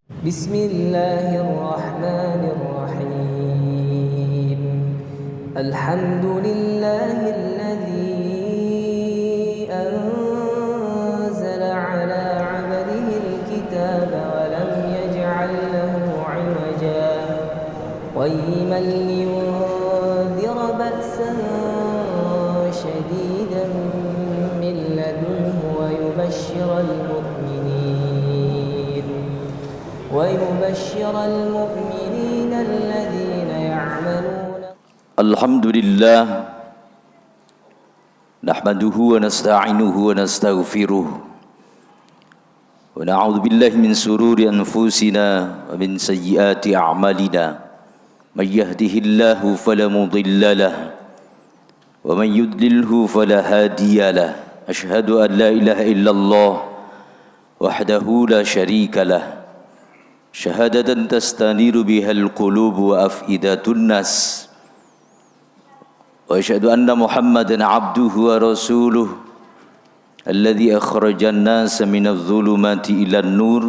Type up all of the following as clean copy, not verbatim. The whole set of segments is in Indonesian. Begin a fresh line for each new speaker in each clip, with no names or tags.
Bismillahirrahmanirrahim. Alhamdulillahilladzi anzala ala 'abdihi al-kitaba wa lam yaj'al lahu 'iwaja qayyiman liyunzira ba'san shadidan min ladunhu wa yubashshiral المؤمنين الذين يعملون.
الحمد لله نحمده ونستعينه ونستغفره ونعوذ بالله من شرور أنفسنا ومن سيئات أعمالنا من يهده الله فلا مضل له ومن يضلله فلا هادي له أشهد أن لا إله إلا الله وحده لا شريك له شهادة تستنير بها القلوب وأفئدة الناس وأشهد أن محمدًا عبده ورسوله الذي أخرج الناس من الظلمات إلى النور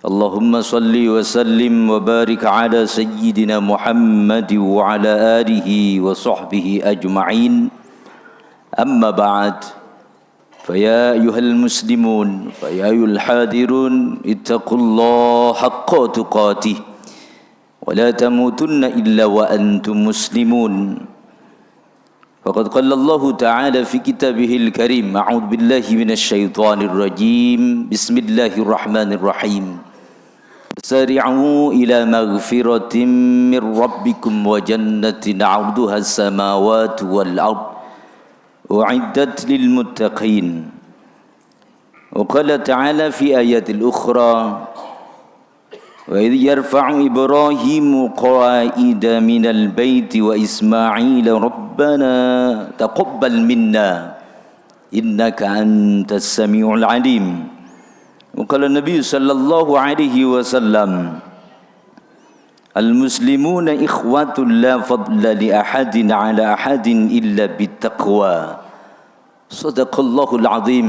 اللهم صل وسلم وبارك على سيدنا محمد وعلى آله وصحبه أجمعين أما بعد فيا أيها المسلمون فيا أيها الحاضرون اتقوا الله حق تقاته ولا تموتن إلا وأنتم مسلمون فقد قال الله تعالى في كتابه الكريم أعوذ بالله من الشيطان الرجيم بسم الله الرحمن الرحيم سارعوا إلى مغفرة من ربكم وجنة عرضها السماوات والأرض أعدت للمتقين وقال تعالى في آيات الأخرى وإذ يرفع إبراهيم قواعد من البيت وإسماعيل ربنا تقبل منا إنك أنت السميع العليم وقال النبي صلى الله عليه وسلم المسلمون إخوة لا فضل لأحد على أحد إلا بالتقوى صدق الله العظيم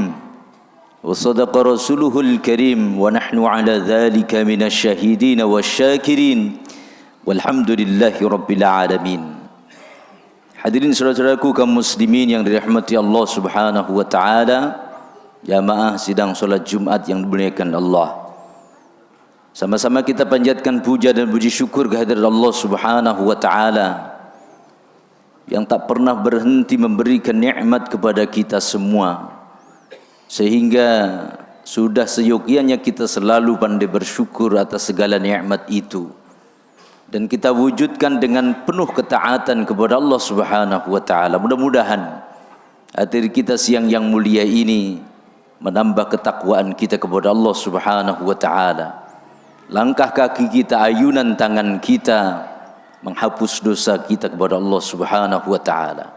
وصدق رسوله الكريم ونحن على ذلك من الشاهدين والشاكرين والحمد لله رب العالمين. Hadirin saudara-saudaraku kaum muslimin yang dirahmati Allah Subhanahu wa taala, jamaah sidang salat Jumat yang dimuliakan Allah. Sama-sama kita panjatkan puja dan puji syukur kehadirat Allah Subhanahu wa taala yang tak pernah berhenti memberikan nikmat kepada kita semua, sehingga sudah seyogyanya kita selalu pandai bersyukur atas segala nikmat itu dan kita wujudkan dengan penuh ketaatan kepada Allah Subhanahu wa taala. Mudah-mudahan hati kita siang yang mulia ini menambah ketakwaan kita kepada Allah Subhanahu wa taala. Langkah kaki kita, ayunan tangan kita menghapus dosa kita kepada Allah Subhanahu wa taala.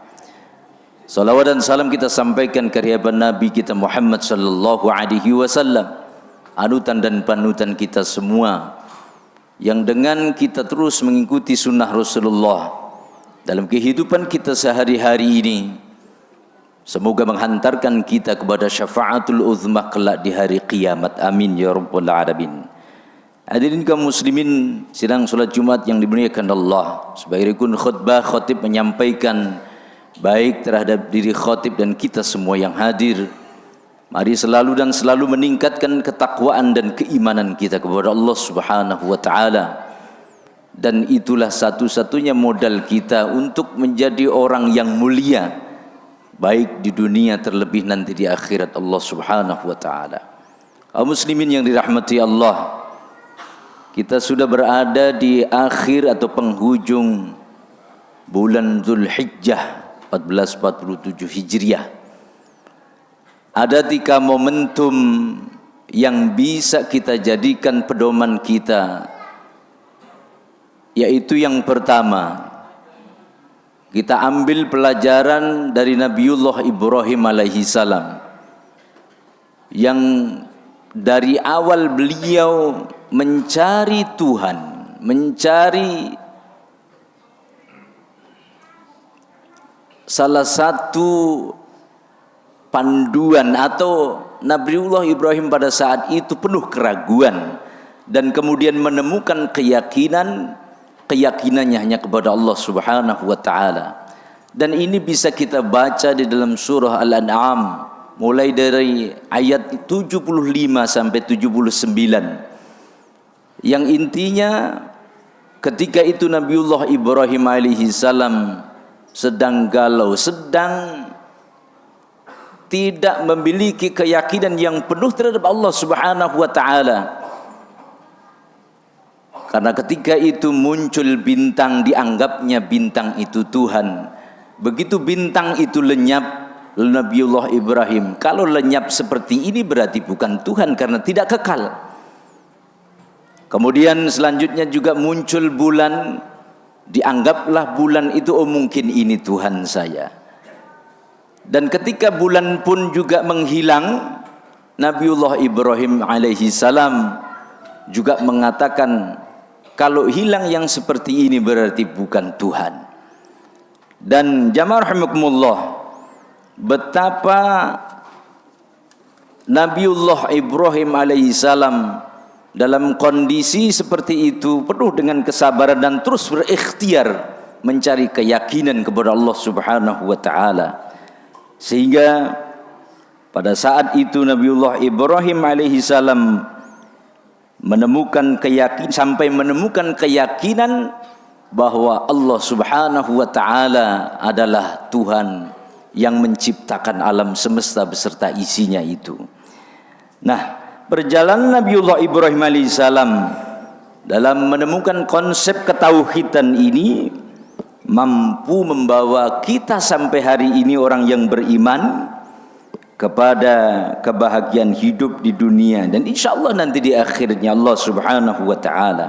Salawat dan salam kita sampaikan ke hadirat Nabi kita Muhammad sallallahu alaihi wasallam, anutan dan panutan kita semua, yang dengan kita terus mengikuti sunnah Rasulullah dalam kehidupan kita sehari-hari ini, semoga menghantarkan kita kepada syafaatul uzma kelak di hari kiamat. Amin ya rabbal alamin. Hadirin kaum muslimin sidang salat Jumat yang dimuliakan Allah, sebagai rukun khutbah khatib menyampaikan baik terhadap diri khatib dan kita semua yang hadir. Mari selalu dan selalu meningkatkan ketakwaan dan keimanan kita kepada Allah Subhanahu wa taala. Dan itulah satu-satunya modal kita untuk menjadi orang yang mulia, baik di dunia terlebih nanti di akhirat Allah Subhanahu wa taala. Kaum muslimin yang dirahmati Allah, kita sudah berada di akhir atau penghujung bulan Zulhijjah 1447 Hijriah. Ada 3 momentum yang bisa kita jadikan pedoman kita, yaitu yang pertama, kita ambil pelajaran dari Nabiullah Ibrahim alaihi salam, yang dari awal beliau mencari Tuhan, mencari salah satu panduan, atau Nabiullah Ibrahim pada saat itu penuh keraguan dan kemudian menemukan keyakinannya hanya kepada Allah Subhanahu wa taala. Dan ini bisa kita baca di dalam surah Al-An'am mulai dari ayat 75 sampai 79. Yang intinya ketika itu Nabiullah Ibrahim alaihi salam sedang galau, sedang tidak memiliki keyakinan yang penuh terhadap Allah Subhanahu wa taala. Karena ketika itu muncul bintang, dianggapnya bintang itu Tuhan. Begitu bintang itu lenyap, Nabiullah Ibrahim, kalau lenyap seperti ini berarti bukan Tuhan karena tidak kekal. Kemudian selanjutnya juga muncul bulan, dianggaplah bulan itu mungkin ini Tuhan saya. Dan ketika bulan pun juga menghilang, Nabiullah Ibrahim alaihi salam juga mengatakan, kalau hilang yang seperti ini berarti bukan Tuhan. Dan jamaah rahimakumullah, betapa Nabiullah Ibrahim alaihi salam dalam kondisi seperti itu penuh dengan kesabaran dan terus berikhtiar mencari keyakinan kepada Allah Subhanahu wa taala. Sehingga pada saat itu Nabiullah Ibrahim alaihi salam sampai menemukan keyakinan bahwa Allah Subhanahu wa taala adalah Tuhan yang menciptakan alam semesta beserta isinya itu. Nah, perjalanan Nabiullah Ibrahim alaihissalam dalam menemukan konsep ketauhidan ini mampu membawa kita sampai hari ini orang yang beriman kepada kebahagiaan hidup di dunia dan insyaallah nanti di akhirnya Allah Subhanahu wa taala.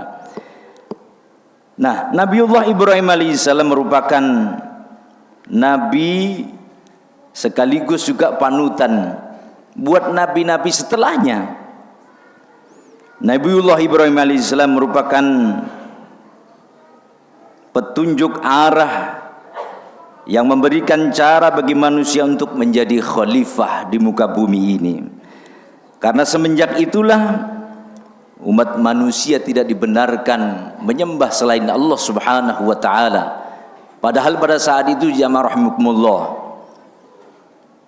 Nah, Nabiullah Ibrahim alaihissalam merupakan nabi sekaligus juga panutan buat nabi-nabi setelahnya. Nabiullah Ibrahim alaihissalam merupakan petunjuk arah yang memberikan cara bagi manusia untuk menjadi khalifah di muka bumi ini. Karena semenjak itulah umat manusia tidak dibenarkan menyembah selain Allah Subhanahu wa taala. Padahal pada saat itu jamaah rahimakumullah,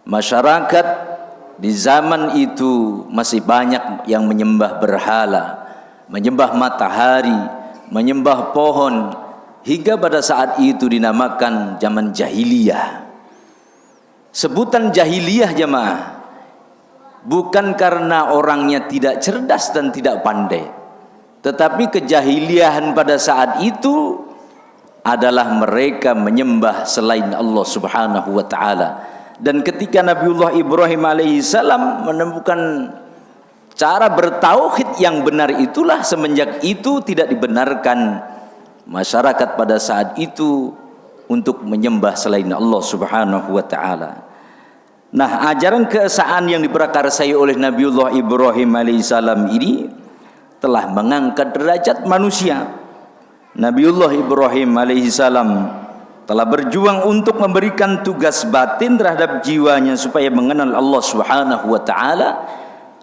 masyarakat di zaman itu masih banyak yang menyembah berhala, menyembah matahari, menyembah pohon, hingga pada saat itu dinamakan zaman jahiliyah. Sebutan jahiliyah jamaah bukan karena orangnya tidak cerdas dan tidak pandai, tetapi kejahiliahan pada saat itu adalah mereka menyembah selain Allah Subhanahu wa taala. Dan ketika Nabiullah Ibrahim alaihissalam menemukan cara bertauhid yang benar itulah semenjak itu tidak dibenarkan masyarakat pada saat itu untuk menyembah selain Allah Subhanahu wa taala. Nah, ajaran keesaan yang diprakarsai oleh Nabiullah Ibrahim alaihissalam ini telah mengangkat derajat manusia. Nabiullah Ibrahim alaihissalam telah berjuang untuk memberikan tugas batin terhadap jiwanya supaya mengenal Allah Subhanahu wa taala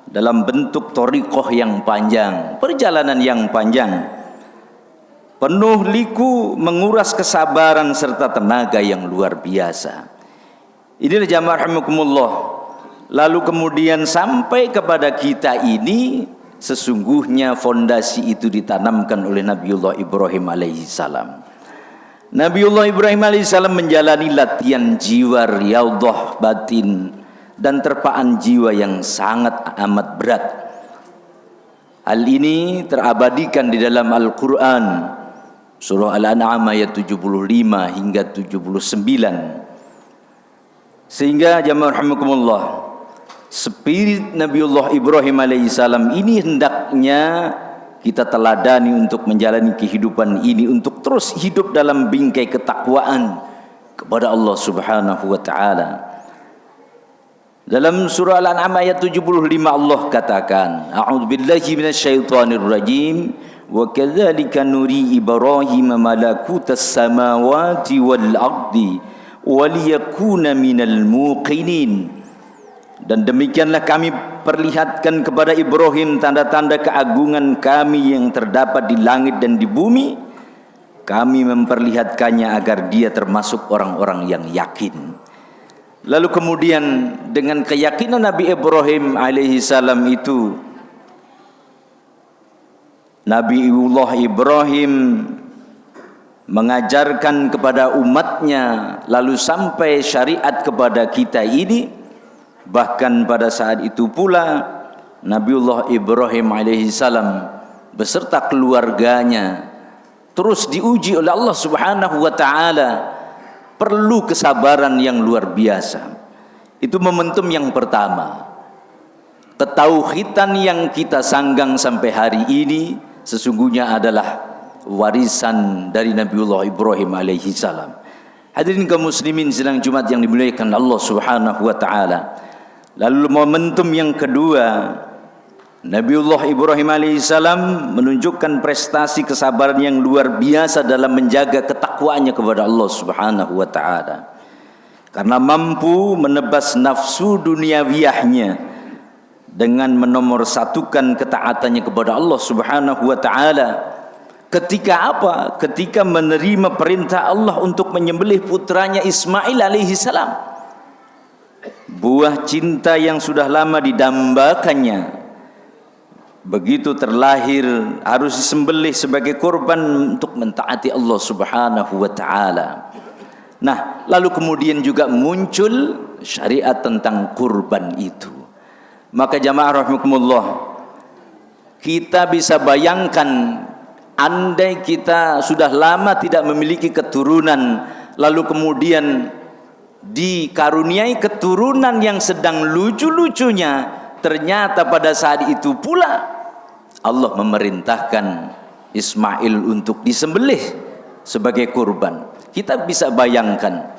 dalam bentuk thariqah yang panjang, perjalanan yang panjang, penuh liku, menguras kesabaran serta tenaga yang luar biasa. Inilah jamaah rahimakumullah. Lalu kemudian sampai kepada kita ini, sesungguhnya fondasi itu ditanamkan oleh Nabiullah Ibrahim alaihissalam. Nabiullah Ibrahim alaihissalam menjalani latihan jiwa riyadhah batin dan terpaan jiwa yang sangat amat berat. Hal ini terabadikan di dalam Al-Quran surah Al-An'am ayat 75 hingga 79. Sehingga jamaah rahimakumullah, spirit Nabiullah Ibrahim alaihissalam ini hendaknya kita teladani untuk menjalani kehidupan ini, untuk terus hidup dalam bingkai ketakwaan kepada Allah Subhanahu wa taala. Dalam surah Al-An'am ayat 75 Allah katakan, a'udzubillahi minasyaitonir rajim, wa kadzalika nuri Ibrahim malakutas samawati wal ardi wa liyakuna minal muqinin. Dan demikianlah kami memperlihatkan kepada Ibrahim tanda-tanda keagungan kami yang terdapat di langit dan di bumi, kami memperlihatkannya agar dia termasuk orang-orang yang yakin. Lalu kemudian dengan keyakinan Nabi Ibrahim alaihi salam itu, Nabiullah Ibrahim mengajarkan kepada umatnya, lalu sampai syariat kepada kita ini. Bahkan pada saat itu pula Nabiullah Ibrahim alaihi salam beserta keluarganya terus diuji oleh Allah Subhanahu wa taala, perlu kesabaran yang luar biasa. Itu momentum yang pertama. Ketauhidan yang kita sanggang sampai hari ini sesungguhnya adalah warisan dari Nabiullah Ibrahim alaihi salam. Hadirin kaum muslimin sidang Jumat yang dimuliakan Allah Subhanahu wa taala. Lalu momentum yang kedua, Nabiullah Ibrahim alaihi salam menunjukkan prestasi kesabaran yang luar biasa dalam menjaga ketakwaannya kepada Allah Subhanahu wa taala. Karena mampu menebas nafsu duniawiyahnya dengan menomorsatukan ketaatannya kepada Allah Subhanahu wa taala. Ketika apa? Ketika menerima perintah Allah untuk menyembelih putranya Ismail alaihi salam. Buah cinta yang sudah lama didambakannya, begitu terlahir harus disembelih sebagai korban untuk mentaati Allah Subhanahu wa taala. Nah, lalu kemudian juga muncul syariat tentang kurban itu. Maka jamaah rahimakumullah, kita bisa bayangkan andai kita sudah lama tidak memiliki keturunan, lalu kemudian dikaruniai keturunan yang sedang lucu-lucunya, ternyata pada saat itu pula Allah memerintahkan Ismail untuk disembelih sebagai kurban. Kita bisa bayangkan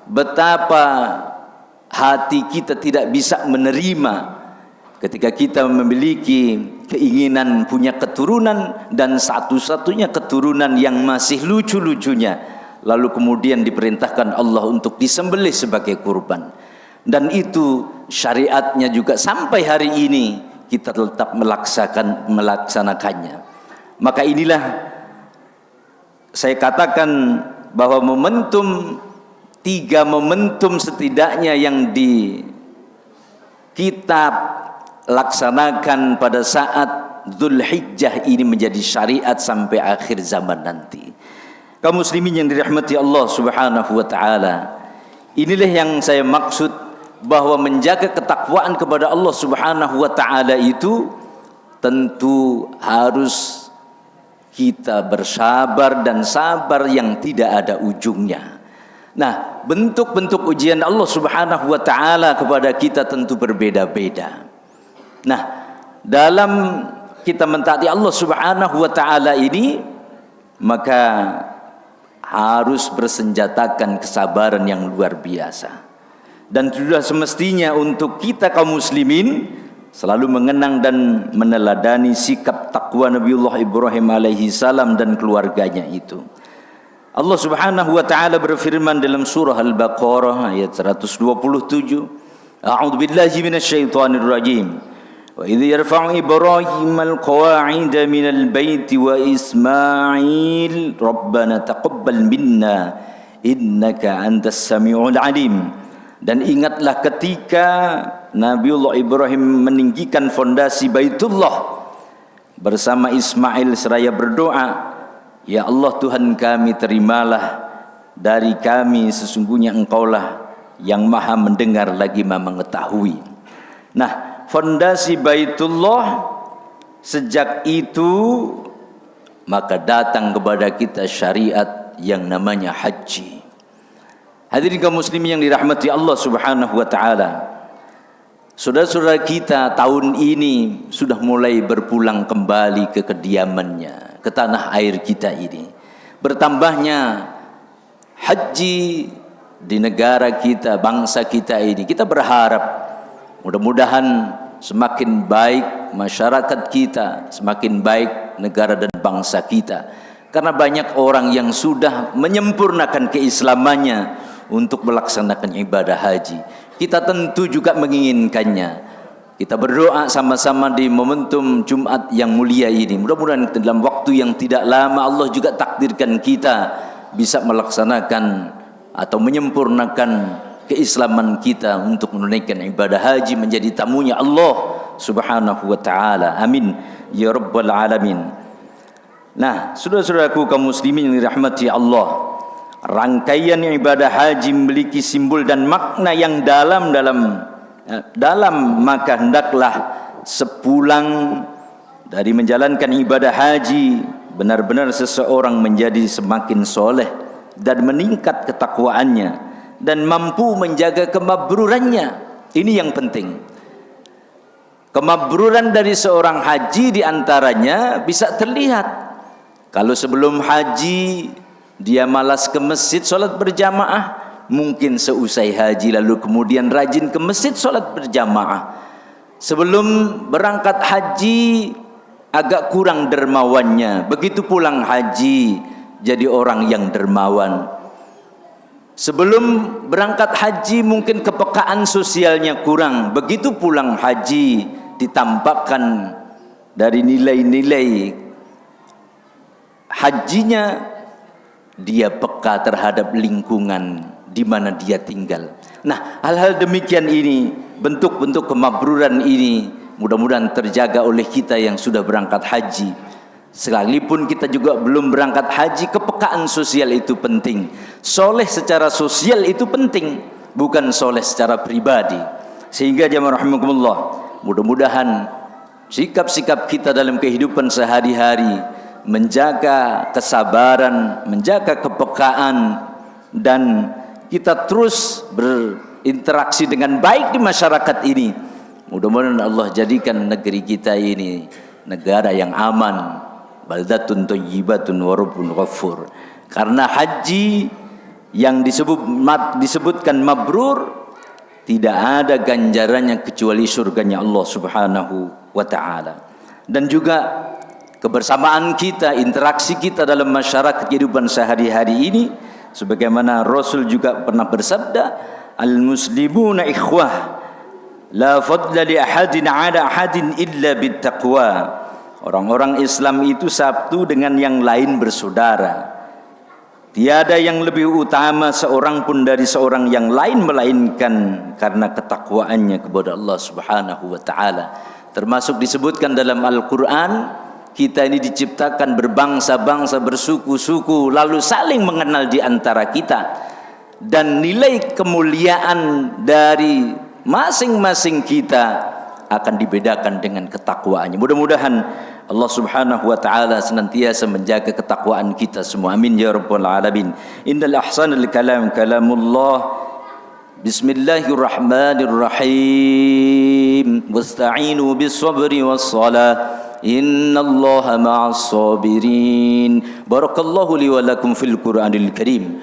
betapa hati kita tidak bisa menerima ketika kita memiliki keinginan punya keturunan dan satu-satunya keturunan yang masih lucu-lucunya, lalu kemudian diperintahkan Allah untuk disembelih sebagai kurban. Dan itu syariatnya juga sampai hari ini kita tetap melaksanakannya. Maka inilah saya katakan bahwa tiga momentum setidaknya yang kita laksanakan pada saat Dzulhijjah ini menjadi syariat sampai akhir zaman nanti. Kaum muslimin yang dirahmati Allah Subhanahu wa taala, inilah yang saya maksud bahwa menjaga ketakwaan kepada Allah Subhanahu wa taala itu tentu harus kita bersabar dan sabar yang tidak ada ujungnya. Nah, bentuk-bentuk ujian Allah Subhanahu wa taala kepada kita tentu berbeda-beda. Nah, dalam kita mentaati Allah Subhanahu wa taala ini, maka harus bersenjatakan kesabaran yang luar biasa. Dan sudah semestinya untuk kita kaum muslimin selalu mengenang dan meneladani sikap takwa Nabiullah Ibrahim alaihi salam dan keluarganya itu. Allah Subhanahu wa taala berfirman dalam surah Al-Baqarah ayat 127, A'udzu billahi minasyaitonir rajim. Wa idh yarfa'u Ibrahim al-qawa'ida minal baiti wa Ismail Rabbana taqabbal minna innaka antas samiul alim. Dan ingatlah ketika Nabiullah Ibrahim meninggikan fondasi Baitullah bersama Ismail seraya berdoa, Ya Allah Tuhan kami, terimalah dari kami, sesungguhnya Engkaulah yang maha mendengar lagi maha mengetahui. Nah, fondasi Baitullah sejak itu maka datang kepada kita syariat yang namanya haji. Hadirin kaum muslimin yang dirahmati Allah Subhanahu wa taala, saudara-saudara kita tahun ini sudah mulai berpulang kembali ke kediamannya, ke tanah air kita ini. Bertambahnya haji di negara kita, bangsa kita ini, kita berharap mudah-mudahan semakin baik masyarakat kita, semakin baik negara dan bangsa kita. Karena banyak orang yang sudah menyempurnakan keislamannya untuk melaksanakan ibadah haji. Kita tentu juga menginginkannya. Kita berdoa sama-sama di momentum Jumat yang mulia ini. Mudah-mudahan dalam waktu yang tidak lama Allah juga takdirkan kita bisa melaksanakan atau menyempurnakan keislaman kita untuk menunaikan ibadah haji menjadi tamunya Allah Subhanahu wa taala. Amin ya rabbal alamin. Nah, saudara-saudaraku kaum muslimin yang dirahmati Allah, rangkaian ibadah haji memiliki simbol dan makna yang dalam, maka hendaklah sepulang dari menjalankan ibadah haji benar-benar seseorang menjadi semakin soleh dan meningkat ketakwaannya dan mampu menjaga kemabrurannya. Ini yang penting. Kemabruran dari seorang haji diantaranya bisa terlihat kalau sebelum haji dia malas ke masjid sholat berjamaah, mungkin seusai haji lalu kemudian rajin ke masjid sholat berjamaah. Sebelum berangkat haji agak kurang dermawannya, begitu pulang haji jadi orang yang dermawan. Sebelum berangkat haji mungkin kepekaan sosialnya kurang, begitu pulang haji ditampakkan dari nilai-nilai hajinya, dia peka terhadap lingkungan di mana dia tinggal. Nah, hal-hal demikian ini, bentuk-bentuk kemabruran ini mudah-mudahan terjaga oleh kita yang sudah berangkat haji. Sekalipun kita juga belum berangkat haji, kepekaan sosial itu penting. Soleh secara sosial itu penting, bukan soleh secara pribadi. Sehingga jamaah rahimakumullah, mudah-mudahan sikap-sikap kita dalam kehidupan sehari-hari menjaga kesabaran, menjaga kepekaan, dan kita terus berinteraksi dengan baik di masyarakat ini. Mudah-mudahan Allah jadikan negeri kita ini negara yang aman, baldatun thayyibatun wa rabbun ghafur. Karena haji yang disebutkan mabrur, tidak ada ganjarannya kecuali surganya Allah Subhanahu wa taala. Dan juga kebersamaan kita, interaksi kita dalam masyarakat kehidupan sehari-hari ini, sebagaimana Rasul juga pernah bersabda, al-muslimuna ikhwah la fadla li ahadin ala ahadin illa bittaqwa. Orang-orang Islam itu satu dengan yang lain bersaudara. Tiada yang lebih utama seorang pun dari seorang yang lain melainkan karena ketakwaannya kepada Allah Subhanahu wa taala. Termasuk disebutkan dalam Al-Qur'an, kita ini diciptakan berbangsa-bangsa, bersuku-suku, lalu saling mengenal di antara kita. Dan nilai kemuliaan dari masing-masing kita akan dibedakan dengan ketakwaannya. Mudah-mudahan Allah Subhanahu wa taala senantiasa menjaga ketakwaan kita semua. Amin ya rabbal alamin. Innal ahsanal kalam kalamullah. Bismillahirrahmanirrahim. Wasta'inu bis sabri was salah. Innallaha ma'as sabirin. Barakallahu li wa lakum fil Qur'anil Karim.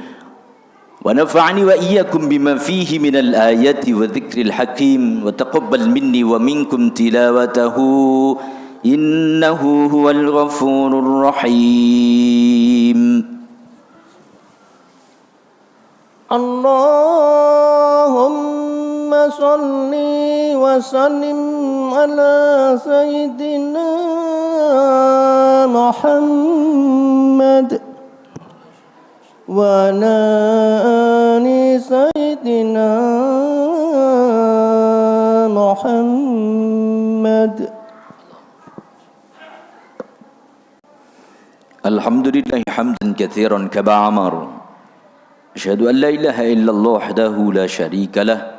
Wa nafa'ani wa iyyakum bima fihi minal ayati wa dzikril hakim. Wa taqabbal minni wa minkum tilawatahu. Innahu huwal ghafurur rahim.
Allahumma salli wa sallim ala sayyidina Muhammad wa ala ali sayyidina Muhammad.
Alhamdulillah hamdan katsiran kama amar. Asyhadu an la ilaha illallah wahdahu la syarika lah.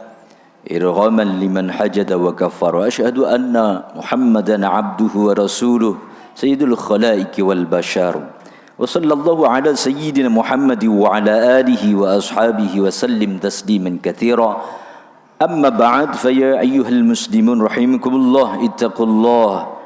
Irghaman liman hajada wa kafara. Asyhadu anna Muhammadan abduhu wa rasuluh sayyidul khalaiqi wal bashar. Wa sallallahu ala sayyidina Muhammad wa ala alihi wa ashabihi wa sallim tasliman katsira. Amma ba'd, fa ya ayyuhal muslimun rahimakumullah, ittaqullah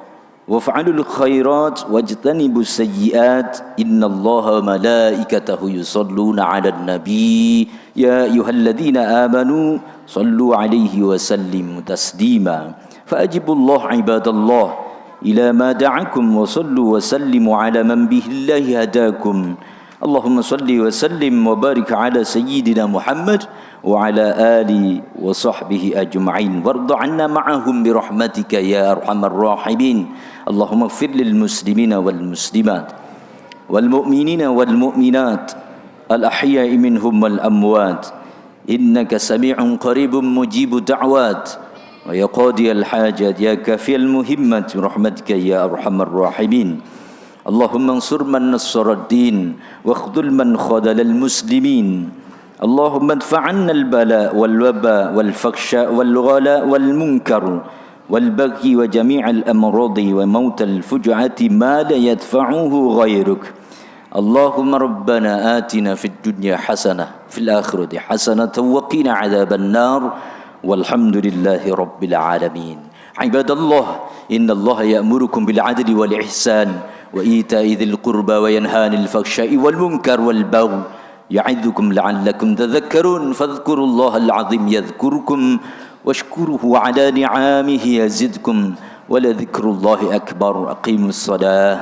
waf'alul khairat wajtanibus sayyiat. Innallaha wa malaikatahu yusalluna 'alan nabi ya ayyuhalladzina amanu sallu 'alaihi wa sallimu taslima. Fa'ajibullah ibadallah ila ma da'akum wa sallu wa sallimu 'ala man bihillahi hadakum. اللهم صل وسلم وبارك على سيدنا محمد وعلى آله وصحبه أجمعين وارض عنا معهم برحمتك يا أرحم الراحمين اللهم اغفر للمسلمين والمسلمات والمؤمنين والمؤمنات الأحياء منهم والأموات إنك سميع قريب مجيب دعوات ويا قاضي الحاجات يا كافي المهمة برحمتك يا أرحم الراحمين اللهم انصر من نصر الدين واخذل من خذل المسلمين اللهم ادفع عنا البلاء والوباء والفحشاء والغلاء والمنكر والبغي وجميع الأمراض وموت الفجعة ما لا يدفعه غيرك اللهم ربنا آتنا في الدنيا حسنة في الآخرة حسنة وقنا عذاب النار والحمد لله رب العالمين عباد الله إن الله يأمركم بالعدل والإحسان وإيتاء ذي القربى وينهى عن الفحشاء والمنكر والبغي يعظكم لعلكم تذكرون فاذكروا الله العظيم يذكركم واشكروه على نعمه يزدكم ولذكر الله أكبر أقيموا الصلاة.